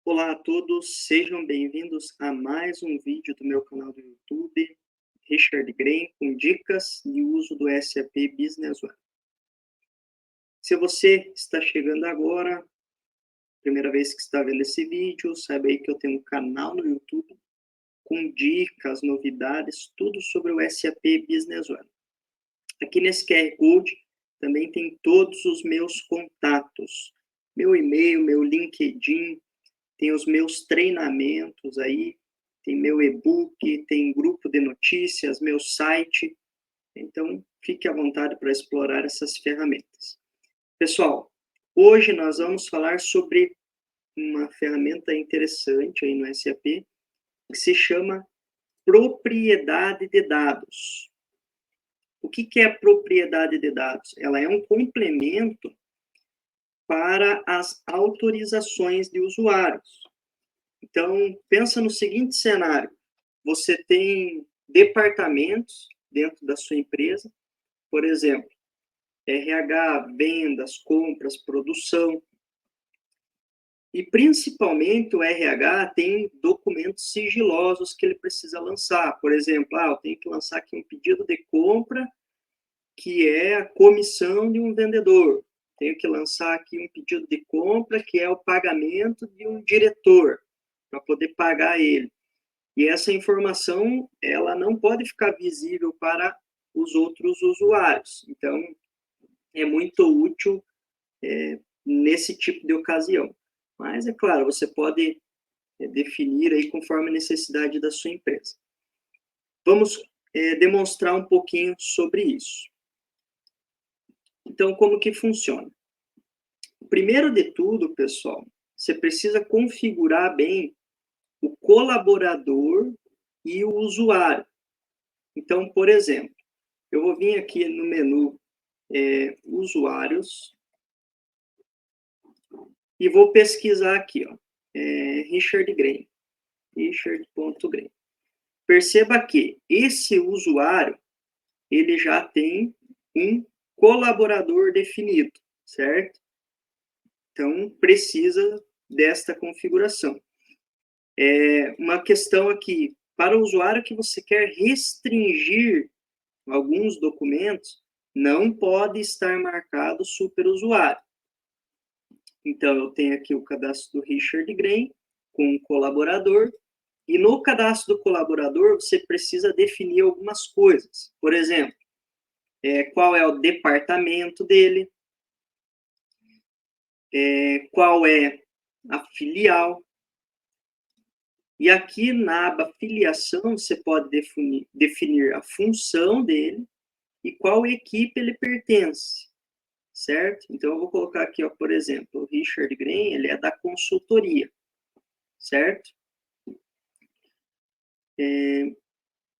Olá a todos, sejam bem-vindos a mais um vídeo do meu canal do YouTube, Richard Green, com dicas de uso do SAP Business One. Se você está chegando agora, primeira vez que está vendo esse vídeo, saiba aí que eu tenho um canal no YouTube com dicas, novidades, tudo sobre o SAP Business One. Aqui nesse QR Code também tem todos os meus contatos, meu e-mail, meu LinkedIn, tem os meus treinamentos aí, tem meu e-book, tem grupo de notícias, meu site. Então, fique à vontade para explorar essas ferramentas. Pessoal, hoje nós vamos falar sobre uma ferramenta interessante aí no SAP, que se chama propriedade de dados. O que é propriedade de dados? Ela é um complemento para as autorizações de usuários. Então, pensa no seguinte cenário: você tem departamentos dentro da sua empresa, por exemplo, RH, vendas, compras, produção, e principalmente o RH tem documentos sigilosos que ele precisa lançar. Por exemplo, eu tenho que lançar aqui um pedido de compra, que é a comissão de um vendedor. Tenho que lançar aqui um pedido de compra, que é o pagamento de um diretor, para poder pagar ele. E essa informação, ela não pode ficar visível para os outros usuários. Então, é muito útil nesse tipo de ocasião. Mas, é claro, você pode definir aí conforme a necessidade da sua empresa. Vamos demonstrar um pouquinho sobre isso. Então, como que funciona? Primeiro de tudo, pessoal, você precisa configurar bem o colaborador e o usuário. Então, por exemplo, eu vou vir aqui no menu usuários e vou pesquisar aqui, Richard Green, Richard.Green. Perceba que esse usuário, ele já tem um colaborador definido, certo? Então, precisa desta configuração. Uma questão aqui, para o usuário que você quer restringir alguns documentos, não pode estar marcado superusuário. Então, eu tenho aqui o cadastro do Richard Green com o colaborador, e no cadastro do colaborador você precisa definir algumas coisas. Por exemplo, qual é o departamento dele, qual é a filial. E aqui na aba filiação você pode definir a função dele e qual equipe ele pertence, certo? Então, eu vou colocar aqui, por exemplo, o Richard Green, ele é da consultoria, certo?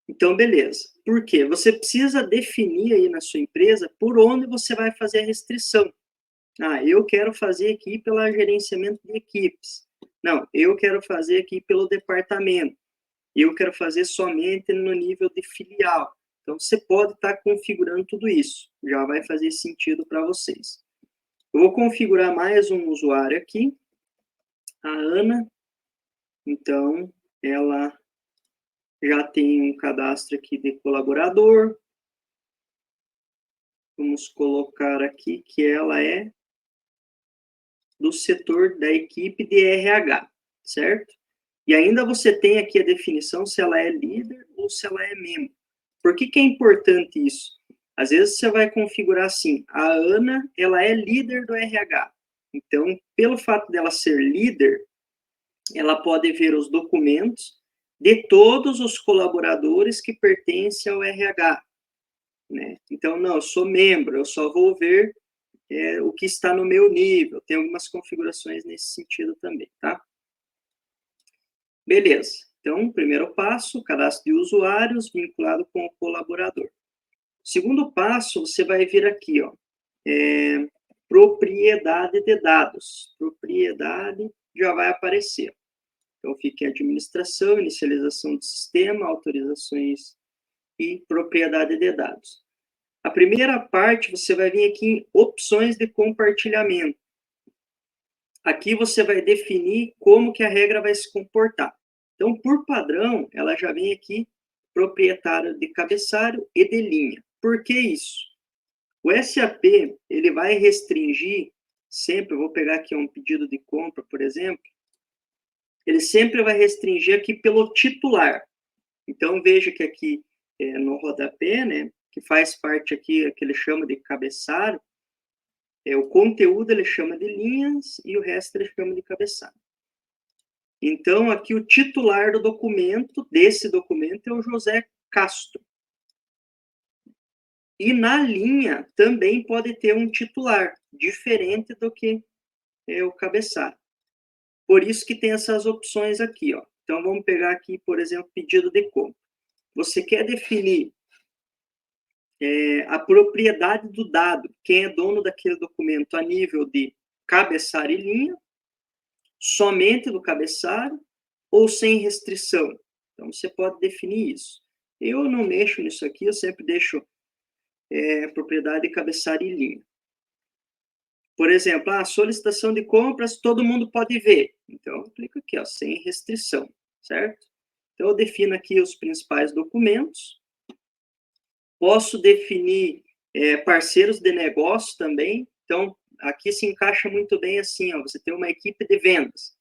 Então, beleza. Por quê? Você precisa definir aí na sua empresa por onde você vai fazer a restrição. Eu quero fazer aqui pelo gerenciamento de equipes. Não, eu quero fazer aqui pelo departamento. Eu quero fazer somente no nível de filial. Então, você pode estar configurando tudo isso. Já vai fazer sentido para vocês. Eu vou configurar mais um usuário aqui, a Ana. Então, ela já tem um cadastro aqui de colaborador. Vamos colocar aqui que ela é do setor da equipe de RH, certo? E ainda você tem aqui a definição se ela é líder ou se ela é membro. Por que é importante isso? Às vezes você vai configurar assim, a Ana, ela é líder do RH. Então, pelo fato dela ser líder, ela pode ver os documentos de todos os colaboradores que pertencem ao RH. Né? Então, não, eu sou membro, eu só vou ver o que está no meu nível. Tem algumas configurações nesse sentido também, tá? Beleza. Então, primeiro passo, cadastro de usuários vinculado com o colaborador. Segundo passo, você vai vir aqui, propriedade de dados. Propriedade já vai aparecer. Então, fica em administração, inicialização do sistema, autorizações e propriedade de dados. A primeira parte, você vai vir aqui em opções de compartilhamento. aqui você vai definir como que a regra vai se comportar. Então, por padrão, ela já vem aqui, proprietário de cabeçalho e de linha. Por que isso? O SAP, ele vai restringir sempre, eu vou pegar aqui um pedido de compra, por exemplo, ele sempre vai restringir aqui pelo titular. Então, veja que aqui no rodapé, né, que faz parte aqui, que ele chama de cabeçalho, o conteúdo ele chama de linhas e o resto ele chama de cabeçalho. Então, aqui o titular do documento, desse documento, é o José Castro. E na linha também pode ter um titular, diferente do que é o cabeçalho. Por isso que tem essas opções aqui, ó. Então, vamos pegar aqui, por exemplo, pedido de compra. Você quer definir a propriedade do dado, quem é dono daquele documento a nível de cabeçalho e linha, somente do cabeçalho ou sem restrição. Então, você pode definir isso. Eu não mexo nisso aqui, eu sempre deixo propriedade de cabeçalho e linha. Por exemplo, a solicitação de compras, todo mundo pode ver. Então, eu clico aqui, ó, sem restrição, certo? Então, eu defino aqui os principais documentos. Posso definir parceiros de negócio também. Então, aqui se encaixa muito bem assim, ó, você tem uma equipe de vendas.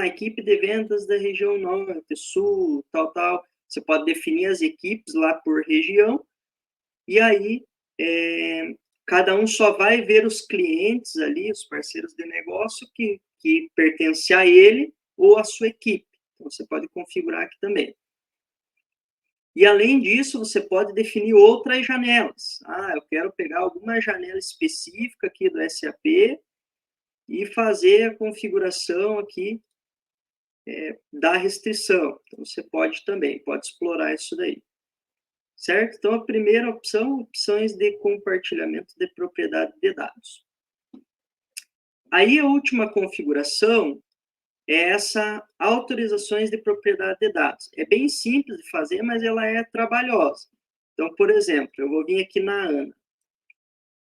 Equipe de vendas da região norte, sul, tal, tal. Você pode definir as equipes lá por região, e aí cada um só vai ver os clientes ali, os parceiros de negócio que pertencem a ele ou a sua equipe. Então, você pode configurar aqui também. E, além disso, você pode definir outras janelas. Eu quero pegar alguma janela específica aqui do SAP e fazer a configuração aqui da restrição. Então, você pode também, pode explorar isso daí. Certo? Então, a primeira opção, opções de compartilhamento de propriedade de dados. Aí, a última configuração é essa autorizações de propriedade de dados. É bem simples de fazer, mas ela é trabalhosa. Então, por exemplo, eu vou vir aqui na Ana.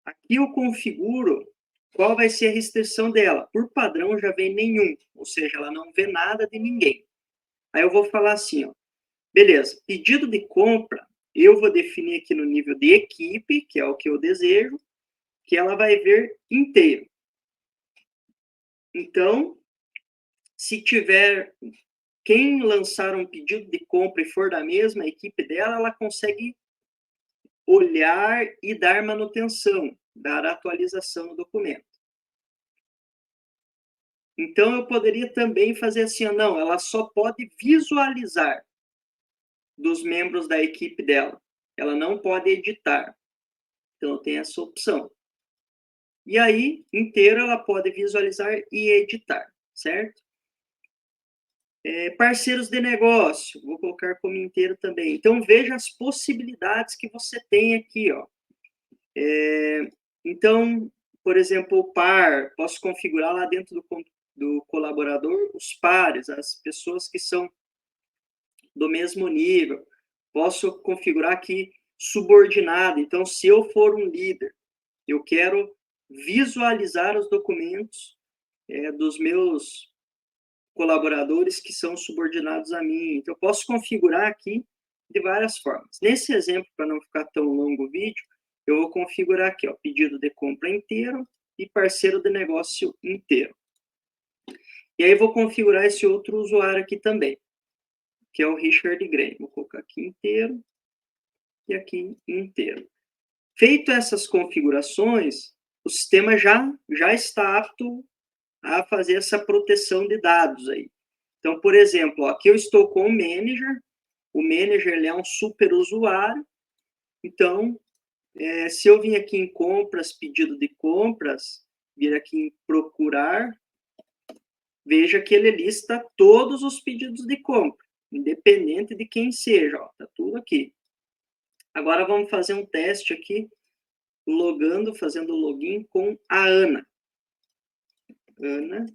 Aqui eu configuro qual vai ser a restrição dela. Por padrão, já vem nenhum, ou seja, ela não vê nada de ninguém. Aí eu vou falar assim, ó, beleza, pedido de compra, eu vou definir aqui no nível de equipe, que é o que eu desejo, que ela vai ver inteiro. Então, se tiver quem lançar um pedido de compra e for da mesma equipe dela, ela consegue olhar e dar manutenção, dar atualização no documento. Então, eu poderia também fazer assim, não, ela só pode visualizar dos membros da equipe dela. Ela não pode editar. Então, tem essa opção. E aí, inteiro, ela pode visualizar e editar, certo? Parceiros de negócio, vou colocar como inteiro também. Então, veja as possibilidades que você tem aqui, ó. Então, por exemplo, o par, posso configurar lá dentro do colaborador os pares, as pessoas que são do mesmo nível. Posso configurar aqui subordinado. Então, se eu for um líder, eu quero visualizar os documentos dos meus colaboradores que são subordinados a mim. Então, eu posso configurar aqui de várias formas. Nesse exemplo, para não ficar tão longo o vídeo, eu vou configurar aqui, ó, pedido de compra inteiro e parceiro de negócio inteiro. E aí, vou configurar esse outro usuário aqui também, que é o Richard Graham. Vou colocar aqui inteiro e aqui inteiro. Feito essas configurações, o sistema já está apto a fazer essa proteção de dados aí. Então, por exemplo, ó, aqui eu estou com o manager ele é um super usuário, então, se eu vim aqui em compras, pedido de compras, vir aqui em procurar, veja que ele lista todos os pedidos de compra, independente de quem seja, ó, tá tudo aqui. Agora vamos fazer um teste aqui, fazendo login com a Ana. Ana,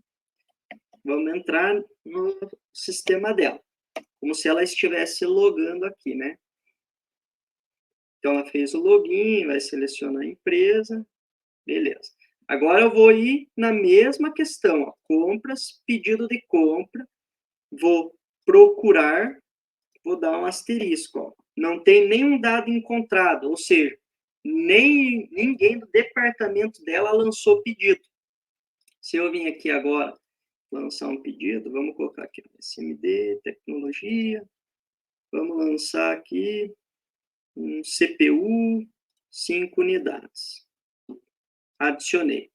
vamos entrar no sistema dela, como se ela estivesse logando aqui, né? Então, ela fez o login, vai selecionar a empresa, beleza. Agora eu vou ir na mesma questão, ó, compras, pedido de compra, vou procurar, vou dar um asterisco, ó. Não tem nenhum dado encontrado, ou seja, ninguém do departamento dela lançou pedido. Se eu vim aqui agora lançar um pedido, vamos colocar aqui SMD, tecnologia, vamos lançar aqui um CPU, 5 unidades. Adicionei.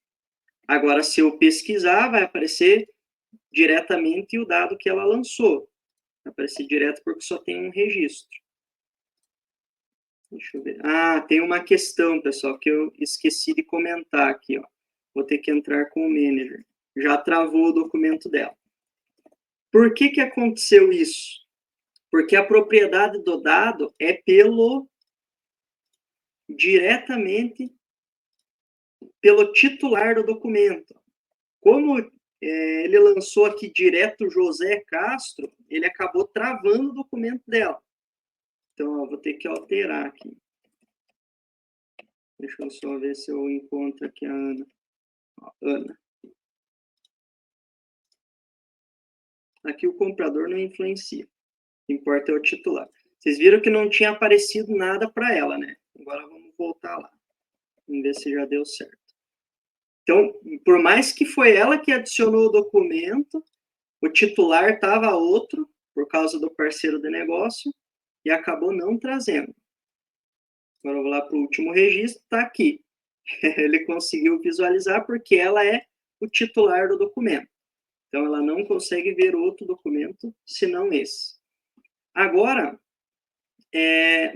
Agora, se eu pesquisar, vai aparecer diretamente o dado que ela lançou. Vai aparecer direto porque só tem um registro. Deixa eu ver. Ah, tem uma questão, pessoal, que eu esqueci de comentar aqui, ó. Vou ter que entrar com o manager. Já travou o documento dela. Por que aconteceu isso? Porque a propriedade do dado é diretamente pelo titular do documento. Como ele lançou aqui direto José Castro, ele acabou travando o documento dela. Então, ó, vou ter que alterar aqui. Deixa eu só ver se eu encontro aqui a Ana. Ó, Ana. Aqui o comprador não influencia. O que importa é o titular. Vocês viram que não tinha aparecido nada para ela, né? Agora vamos voltar lá. Vamos ver se já deu certo. Então, por mais que foi ela que adicionou o documento, o titular estava outro, por causa do parceiro de negócio, e acabou não trazendo. Agora eu vou lá para o último registro, está aqui. Ele conseguiu visualizar porque ela é o titular do documento. Então, ela não consegue ver outro documento senão esse. Agora,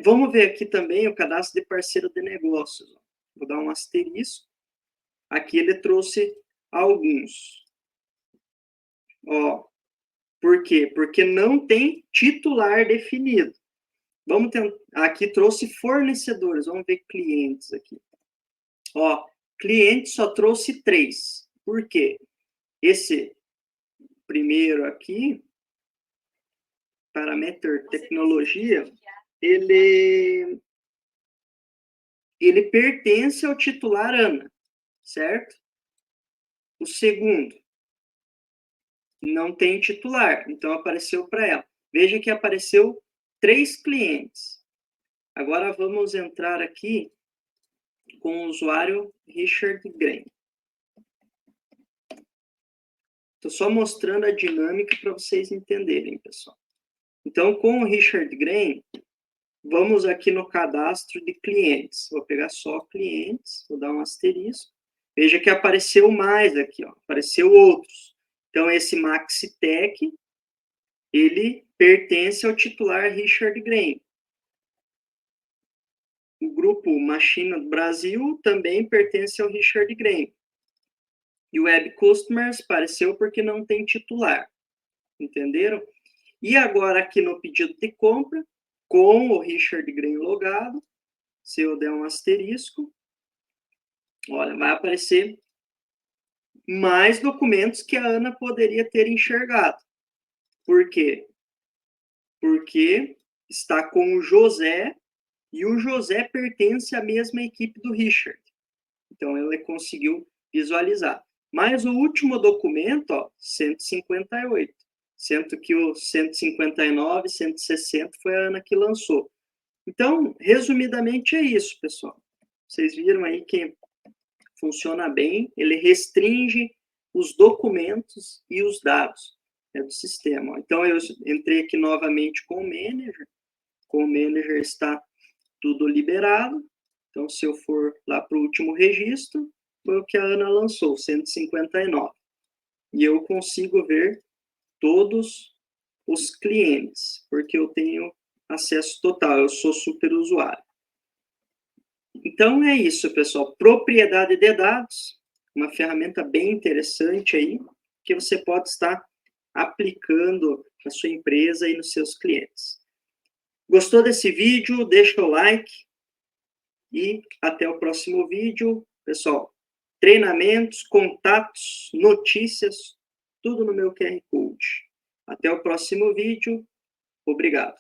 vamos ver aqui também o cadastro de parceiro de negócios. Vou dar um asterisco. Aqui ele trouxe alguns. Ó, por quê? Porque não tem titular definido. Vamos tentar. Aqui trouxe fornecedores. Vamos ver clientes aqui. Ó, cliente só trouxe 3. Por quê? Esse primeiro aqui, Parameter Tecnologia, ele pertence ao titular Ana, certo? O segundo não tem titular, então apareceu para ela. Veja que apareceu 3 clientes. Agora vamos entrar aqui com o usuário Richard Graham. Estou só mostrando a dinâmica para vocês entenderem, pessoal. Então, com o Richard Graham, vamos aqui no cadastro de clientes. Vou pegar só clientes, vou dar um asterisco. Veja que apareceu mais aqui, ó, apareceu outros. Então, esse MaxiTech, ele pertence ao titular Richard Graham. O grupo Machina do Brasil também pertence ao Richard Graham. E o Web Customers apareceu porque não tem titular. Entenderam? E agora aqui no pedido de compra, com o Richard Graham logado, se eu der um asterisco, olha, vai aparecer mais documentos que a Ana poderia ter enxergado. Por quê? Porque está com o José, e o José pertence à mesma equipe do Richard. Então, ele conseguiu visualizar. Mas o último documento, ó, 158. Sendo que o 159, 160 foi a Ana que lançou. Então, resumidamente é isso, pessoal. Vocês viram aí que funciona bem, ele restringe os documentos e os dados do sistema. Então, eu entrei aqui novamente com o manager está tudo liberado. Então, se eu for lá para o último registro, foi o que a Ana lançou, 159. E eu consigo ver todos os clientes, porque eu tenho acesso total, eu sou super usuário. Então, é isso, pessoal. Propriedade de dados, uma ferramenta bem interessante aí, que você pode estar aplicando na sua empresa e nos seus clientes. Gostou desse vídeo? Deixa o like e até o próximo vídeo. Pessoal, treinamentos, contatos, notícias, tudo no meu QR Code. Até o próximo vídeo. Obrigado.